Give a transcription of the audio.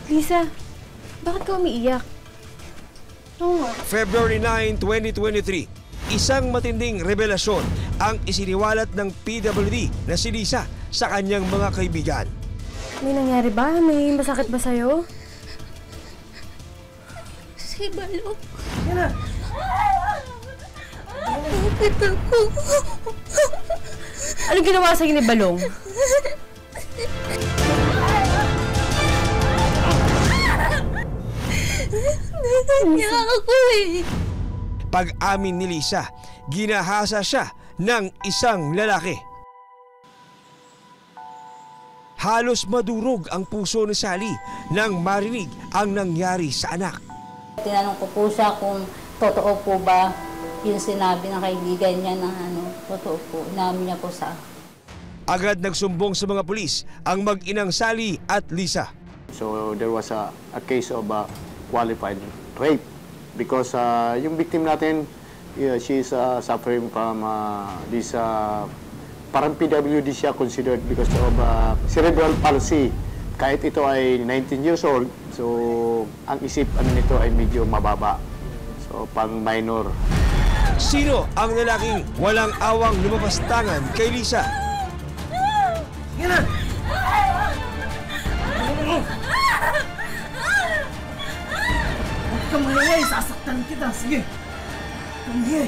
Lisa, bakit ka umiiyak? Oo nga. February 9, 2023, isang matinding revelasyon ang isiniwalat ng PWD na si Lisa sa kanyang mga kaibigan. May nangyari ba? May masakit ba sa'yo? Si Balong. Yan na! Bakit ako? Anong ginawa sa'yo ni Balong? Niya ako eh. Pag-amin ni Lisa, ginahasa siya ng isang lalaki. Halos madurog ang puso ni Sally nang marinig ang nangyari sa anak. Tinanong ko po siya kung totoo po ba yung sinabi ng kaibigan niya na totoo po, inamin niya po sa akin. Agad nagsumbong sa mga pulis ang mag-inang Sally at Lisa. So there was a case of qualified rape because yung victim natin, she is suffering from this parang PWD siya considered because of cerebral palsy. Kahit ito ay 19 years old, so ang isip nito ay medyo mababa. So pang minor. Sino ang lalaking walang awang lumapastangan kay Lisa? Yan na! Huwag kang mahiway, sasaktan kita. Sige. Huwag kang mahiway.